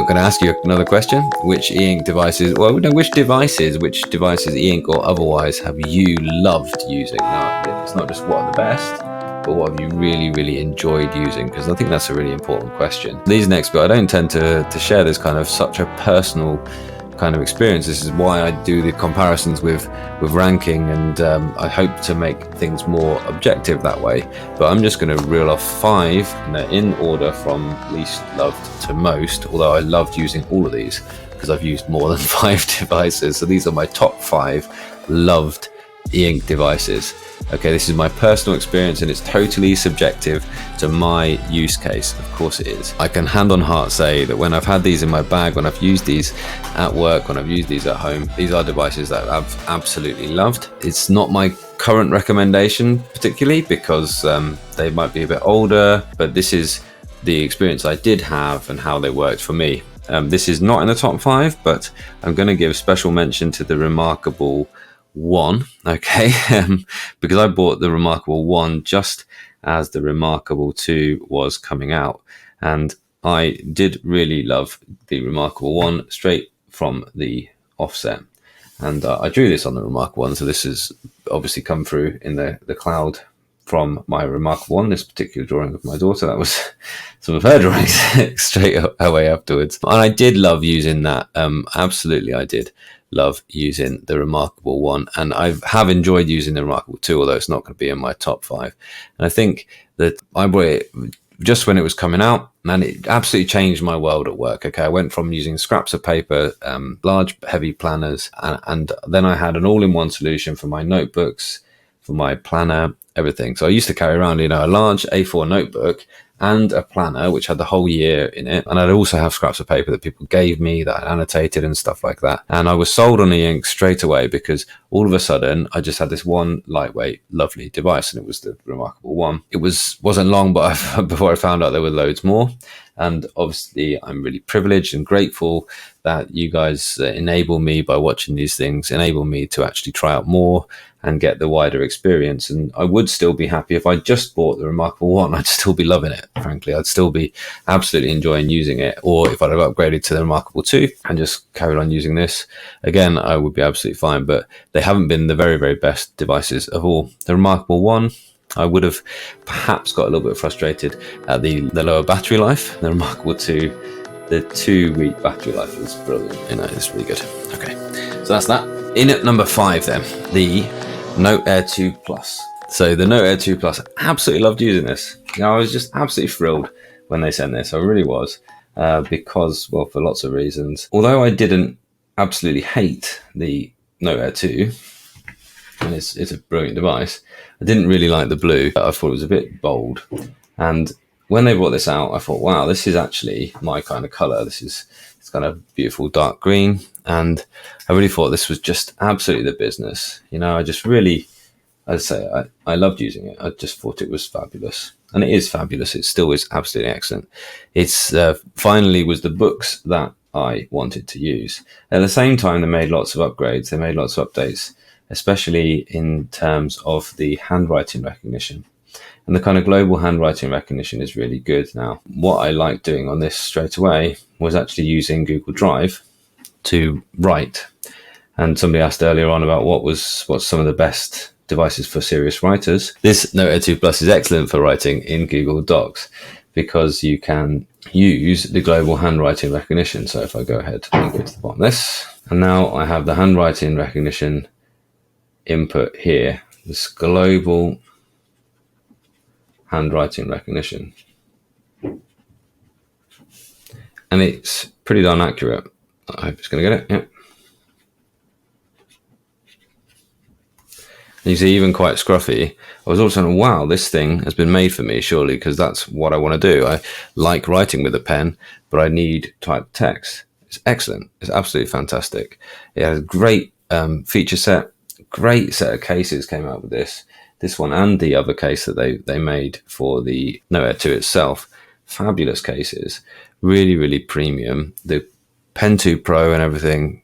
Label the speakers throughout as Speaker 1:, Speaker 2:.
Speaker 1: going to ask you another question. Which e-ink devices, well, no, which devices, e-ink or otherwise, have you loved using? Now, it's not just what are the best, but what have you really, really enjoyed using? Because I think that's a really important question. These next bit, I don't tend to share this kind of such a personal kind of experience. This is why I do the comparisons with ranking, and I hope to make things more objective that way. But I'm just going to reel off 5 in order from least loved to most, although I loved using all of these because I've used more than 5 devices. So these are my top 5 loved e-ink devices. Okay, this is my personal experience and it's totally subjective to my use case. Of course it is. I can hand on heart say that when I've had these in my bag, when I've used these at work, when I've used these at home, these are devices that I've absolutely loved. It's not my current recommendation particularly because they might be a bit older, but this is the experience I did have and how they worked for me. This is not in the top 5, but I'm going to give special mention to the Remarkable 1, okay, because I bought the Remarkable 1 just as the Remarkable 2 was coming out, and I did really love the Remarkable 1 straight from the offset. And I drew this on the Remarkable 1, so this has obviously come through in the cloud from my Remarkable 1, this particular drawing of my daughter. That was some of her drawings straight away afterwards. And I did love using that. Absolutely, I did love using the Remarkable 1. And I have enjoyed using the Remarkable 2, although it's not going to be in my top 5. And I think that I bought it just when it was coming out, and it absolutely changed my world at work. Okay, I went from using scraps of paper, large, heavy planners, and then I had an all-in-one solution for my notebooks, for my planner, everything. So I used to carry around, a large A4 notebook and a planner which had the whole year in it, and I'd also have scraps of paper that people gave me that I annotated and stuff like that. And I was sold on e-ink straight away because all of a sudden I just had this one lightweight, lovely device, and it was the Remarkable 1. It wasn't long, but before I found out there were loads more. And obviously I'm really privileged and grateful that you guys enable me, by watching these things, enable me to actually try out more and get the wider experience. And I would still be happy if I just bought the Remarkable 1. I'd still be loving it, frankly. I'd still be absolutely enjoying using it. Or if I'd have upgraded to the Remarkable 2 and just carried on using this, again, I would be absolutely fine. But they haven't been the very, very best devices of all. The Remarkable 1, I would have perhaps got a little bit frustrated at the lower battery life. The Remarkable 2, the 2-week battery life is brilliant. It's really good. Okay, so that's that. In at number 5 then, the Note Air 2 Plus. So the Note Air 2 Plus, I absolutely loved using this. I was just absolutely thrilled when they sent this. I really was, because, well, for lots of reasons. Although I didn't absolutely hate the Note Air 2, and it's a brilliant device, I didn't really like the blue. I thought it was a bit bold. And when they brought this out, I thought, wow, this is actually my kind of color. It's kind of beautiful dark green. And I really thought this was just absolutely the business. I just really, I'd say I loved using it. I just thought it was fabulous. And it is fabulous. It still is absolutely excellent. It's finally was the Boox that I wanted to use. At the same time, they made lots of upgrades. They made lots of updates, especially in terms of the handwriting recognition. And the kind of global handwriting recognition is really good now. What I liked doing on this straight away was actually using Google Drive to write. And somebody asked earlier on about what's some of the best devices for serious writers. This Note Air 2 Plus is excellent for writing in Google Docs because you can use the global handwriting recognition. So if I go ahead and go to the bottom of this, and now I have the handwriting recognition input here, this global handwriting recognition, and it's pretty darn accurate. I hope it's going to get it. Yep. And you see, even quite scruffy. I was also saying, wow, this thing has been made for me, surely, because that's what I want to do. I like writing with a pen, but I need typed text. It's excellent. It's absolutely fantastic. It has a great feature set. Great set of cases came out with this one and the other case that they made for the Note Air 2 itself. Fabulous cases, really, really premium. The Pen 2 Pro and everything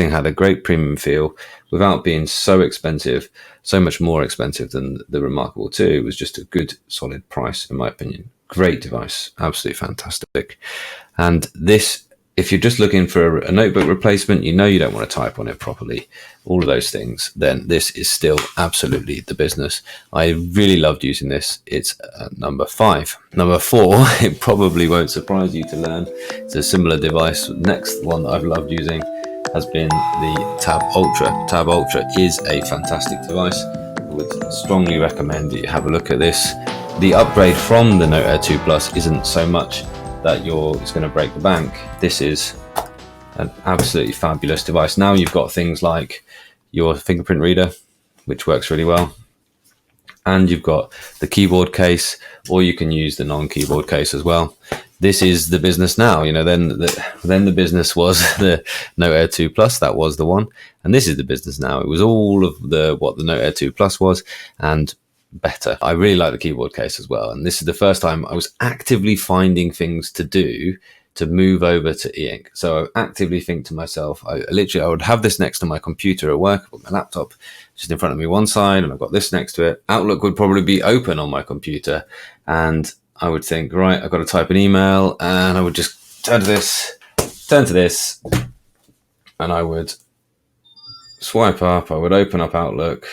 Speaker 1: had a great premium feel without being so expensive, so much more expensive than the Remarkable 2. It was just a good, solid price, in my opinion. Great device, absolutely fantastic. And this if you're just looking for a notebook replacement, you don't want to type on it properly, all of those things, then this is still absolutely the business. I really loved using this. It's number 5. Number 4, it probably won't surprise you to learn, it's a similar device. Next one that I've loved using has been the Tab Ultra. Tab Ultra is a fantastic device. I would strongly recommend that you have a look at this. The upgrade from the Note Air 2 Plus isn't so much that it's going to break the bank. This is an absolutely fabulous device. Now you've got things like your fingerprint reader, which works really well, and you've got the keyboard case, or you can use the non-keyboard case as well. This is the business now. Then the business was the Note Air 2 Plus. That was the one, and this is the business now. It was all of what the Note Air 2 Plus was, and better. I really like the keyboard case as well, and this is the first time I was actively finding things to do to move over to e-ink. So I actively think to myself, I would have this next to my computer at work, with my laptop just in front of me one side, and I've got this next to it. Outlook would probably be open on my computer, and I would think, right, I've got to type an email, and I would just turn to this, and I would swipe up, I would open up Outlook,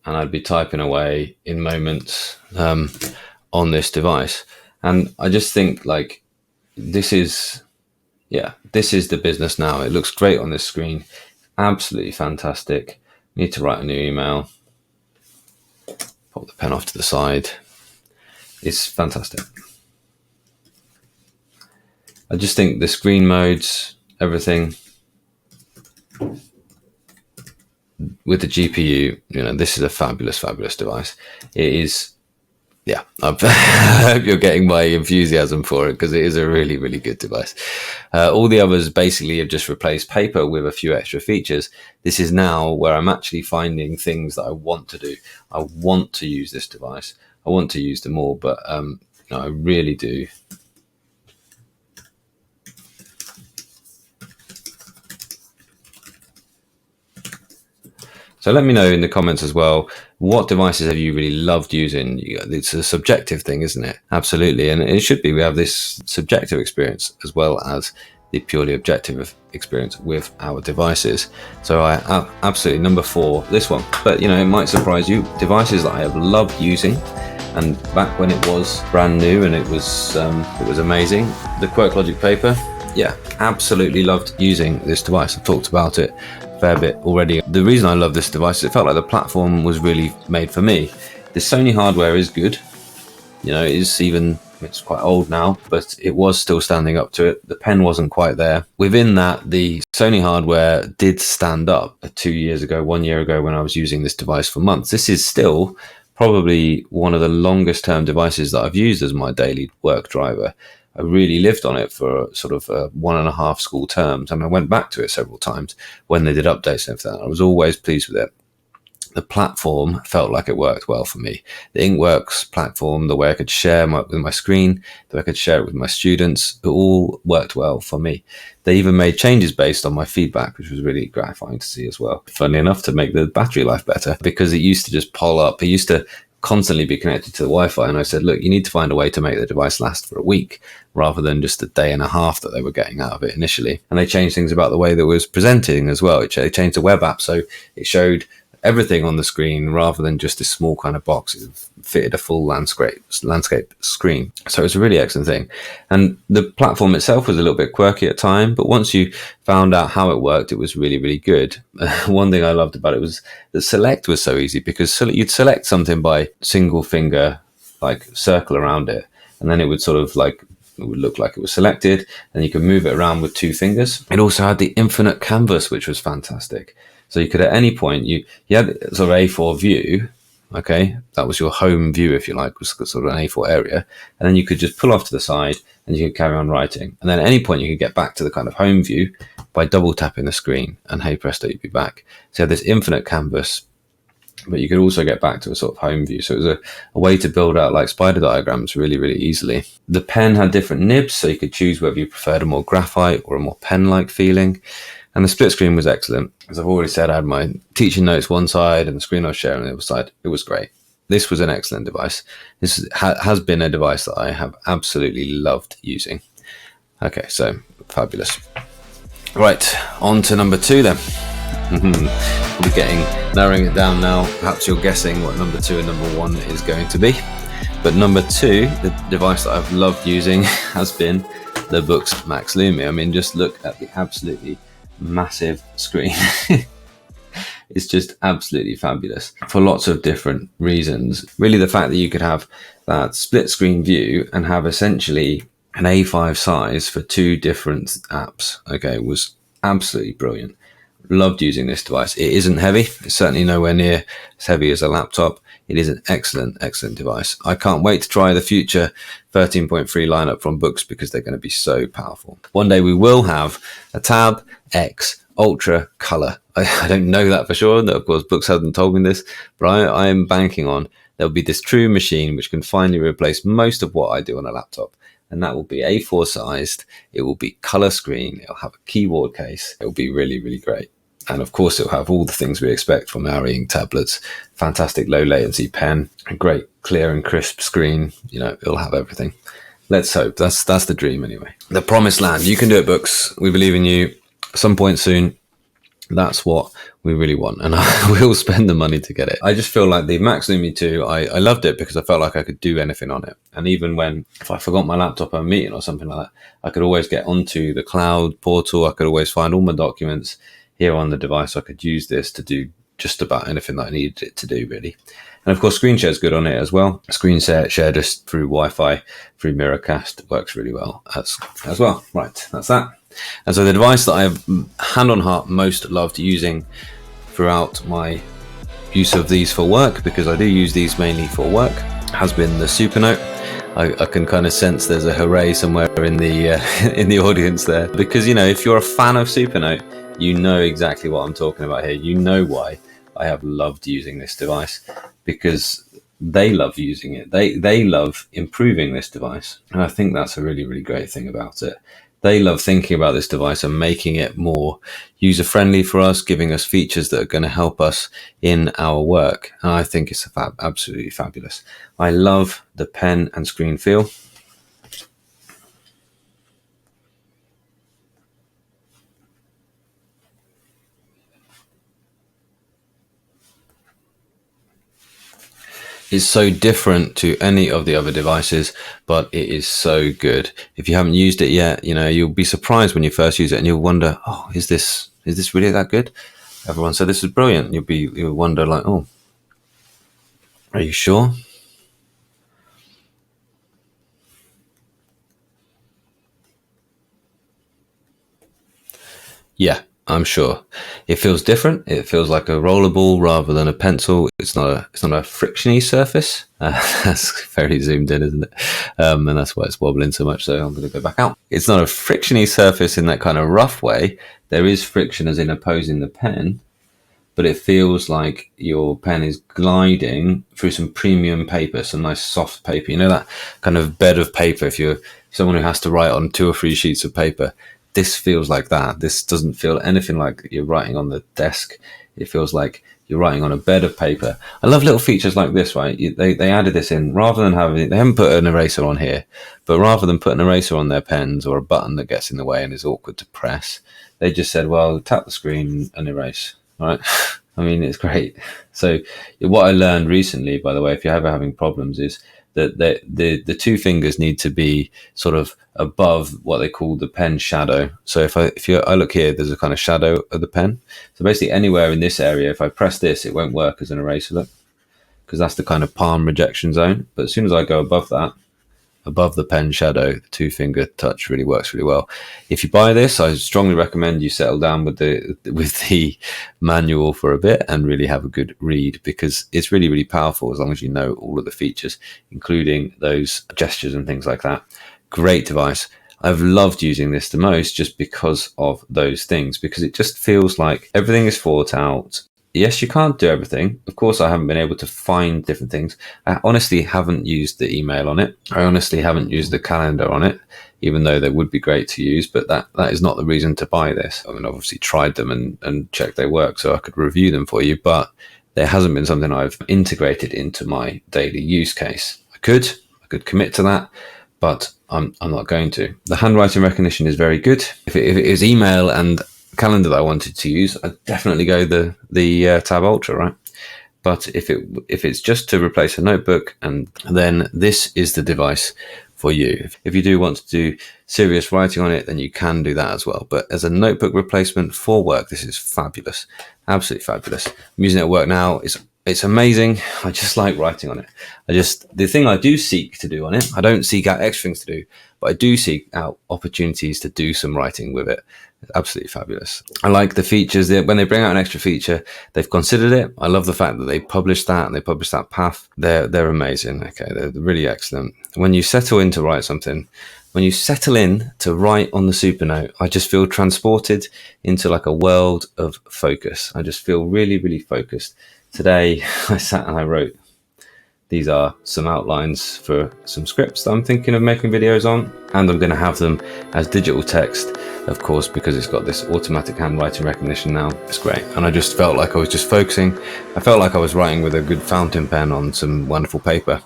Speaker 1: and I'd be typing away in moments on this device. And I just think, like, this is the business now. It looks great on this screen. Absolutely fantastic. Need to write a new email. Pop the pen off to the side. It's fantastic. I just think the screen modes, everything, with the GPU, this is a fabulous, fabulous device. It is, I hope you're getting my enthusiasm for it, because it is a really, really good device. All the others basically have just replaced Papyr with a few extra features. This is now where I'm actually finding things that I want to do. I want to use this device. I want to use them all, but I really do. So let me know in the comments as well, what devices have you really loved using? It's a subjective thing, isn't it? Absolutely. And it should be. We have this subjective experience as well as the purely objective experience with our devices. So I absolutely, number 4, this one. But, it might surprise you. Devices that I have loved using, and back when it was brand new and it was amazing. The Quirklogic Papyr. Yeah, absolutely loved using this device. I've talked about it fair bit already. The reason I love this device is it felt like the platform was really made for me. The Sony hardware is good. It's quite old now, but it was still standing up to it. The pen wasn't quite there. Within that, the Sony hardware did stand up 1 year ago when I was using this device for months. This is still probably one of the longest term devices that I've used as my daily work driver. I really lived on it for sort of 1.5 school terms. I went back to it several times when they did updates and everything. I was always pleased with it. The platform felt like it worked well for me. The Inkworks platform, the way I could share with my screen, the way I could share it with my students, it all worked well for me. They even made changes based on my feedback, which was really gratifying to see as well. Funnily enough, to make the battery life better, because it used to just pull up. It used to constantly be connected to the Wi-Fi, and I said, look, you need to find a way to make the device last for a week rather than just a day and a half that they were getting out of it initially. And they changed things about the way that it was presenting as well. They changed the web app so it showed everything on the screen rather than just this small kind of box. It fitted a full landscape screen. So it's a really excellent thing. And the platform itself was a little bit quirky at time, but once you found out how it worked, it was really, really good. One thing I loved about it was the select was so easy, because you'd select something by single finger, like circle around it, and then it would sort of like, it would look like it was selected, and you could move it around with 2 fingers. It also had the infinite canvas, which was fantastic. So you could, at any point, you had sort of A4 view, okay? That was your home view, if you like, was sort of an A4 area. And then you could just pull off to the side and you could carry on writing. And then at any point you could get back to the kind of home view by double tapping the screen, and hey presto, you'd be back. So you had this infinite canvas, but you could also get back to a sort of home view. So it was a way to build out like spider diagrams really, really easily. The pen had different nibs, so you could choose whether you preferred a more graphite or a more pen-like feeling. And the split screen was excellent. As I've already said, I had my teaching notes one side and the screen I was sharing on the other side. It was great. This was an excellent device. This has been a device that I have absolutely loved using. Okay, so fabulous. Right, on to number 2 then. We're narrowing it down now. Perhaps you're guessing what number 2 and number 1 is going to be. But number 2, the device that I've loved using has been the Boox Max Lumi. I mean, just look at the absolutely massive screen. It's just absolutely fabulous for lots of different reasons. Really, the fact that you could have that split screen view and have essentially an A5 size for 2 different apps, okay, was absolutely brilliant. Loved using this device. It isn't heavy. It's certainly nowhere near as heavy as a laptop. It is an excellent device. I can't wait to try the future 13.3 lineup from Boox because they're going to be so powerful. One day we will have a Tab X Ultra Color. I don't know that for sure. Of course, Boox hasn't told me this, but I am banking on there'll be this true machine which can finally replace most of what I do on a laptop. And that will be A4 sized. It will be color screen. It'll have a keyboard case. It'll be really, really great. And of course, it'll have all the things we expect from our e-ink tablets. Fantastic low latency pen, a great clear and crisp screen. You know, it'll have everything. Let's hope. That's the dream anyway. The promised land. You can do it, Boox. We believe in you. At some point soon, that's what we really want, and I will spend the money to get it. I just feel like the Max Lumi 2, I loved it because I felt like I could do anything on it. And even if I forgot my laptop at a meeting or something like that, I could always get onto the cloud portal. I could always find all my documents here on the device. I could use this to do just about anything that I needed it to do, really. And of course, screen share is good on it as well. Screen share just through Wi-Fi, through Miracast, works really well as well. Right, that's that. And so the device that I have, hand on heart, most loved using throughout my use of these for work, because I do use these mainly for work, has been the Supernote. I can kind of sense there's a hooray somewhere in the audience there, because, you know, if you're a fan of Supernote, you know exactly what I'm talking about here. You know why I have loved using this device, because they love using it. They love improving this device. And I think that's a really, really great thing about it. They love thinking about this device and making it more user-friendly for us, giving us features that are going to help us in our work. And I think it's absolutely fabulous. I love the pen and screen feel. It's so different to any of the other devices, but it is so good. If you haven't used it yet, you know, you'll be surprised when you first use it and you'll wonder, oh, is this really that good? Everyone said this is brilliant. You'll wonder like, oh, are you sure? Yeah, I'm sure. It feels different. It feels like a rollerball rather than a pencil. It's not a frictiony surface. That's very zoomed in, isn't it? And that's why it's wobbling so much. So I'm going to go back out. It's not a frictiony surface in that kind of rough way. There is friction as in opposing the pen, but it feels like your pen is gliding through some premium paper, some nice soft paper. You know, that kind of bed of paper. If you're someone who has to write on 2 or 3 sheets of paper, this feels like that. This doesn't feel anything like you're writing on the desk. It feels like you're writing on a bed of paper. I love little features like this, right? They added this in rather than they haven't put an eraser on here, but rather than put an eraser on their pens or a button that gets in the way and is awkward to press, they just said, well, tap the screen and erase. All right. I mean, it's great. So what I learned recently, by the way, if you're ever having problems, is that the 2 fingers need to be sort of above what they call the pen shadow. So if I look here, there's a kind of shadow of the pen. So basically anywhere in this area, if I press this, it won't work as an eraser, look, because that's the kind of palm rejection zone. But as soon as I go above that, above the pen shadow, the 2-finger touch really works really well. If you buy this, I strongly recommend you settle down with the manual for a bit and really have a good read, because it's really, really powerful as long as you know all of the features, including those gestures and things like that. Great device. I've loved using this the most just because of those things, because it just feels like everything is thought out. Yes, you can't do everything. Of course, I haven't been able to find different things. I honestly haven't used the email on it. I honestly haven't used the calendar on it, even though they would be great to use. But that is not the reason to buy this. I mean, obviously tried them and checked they work so I could review them for you. But there hasn't been something I've integrated into my daily use case. I could commit to that, but I'm not going to. The handwriting recognition is very good. If it is email and calendar that I wanted to use, I'd definitely go the Tab Ultra, right? But if it's just to replace a notebook, and then this is the device for you. If you do want to do serious writing on it, then you can do that as well. But as a notebook replacement for work, this is fabulous, absolutely fabulous. I'm using it at work now. It's amazing. I just like writing on it. The thing I do seek to do on it, I don't seek out extra things to do, but I do seek out opportunities to do some writing with it. It's absolutely fabulous. I like the features that when they bring out an extra feature, they've considered it. I love the fact that they published that and they published that path. They're amazing. Okay, they're really excellent. When you settle in to write something, when you settle in to write on the Supernote, I just feel transported into like a world of focus. I just feel really, really focused. Today, I sat and I wrote. These are some outlines for some scripts that I'm thinking of making videos on, and I'm going to have them as digital text, of course, because it's got this automatic handwriting recognition now. It's great. And I just felt like I was just focusing. I felt like I was writing with a good fountain pen on some wonderful paper.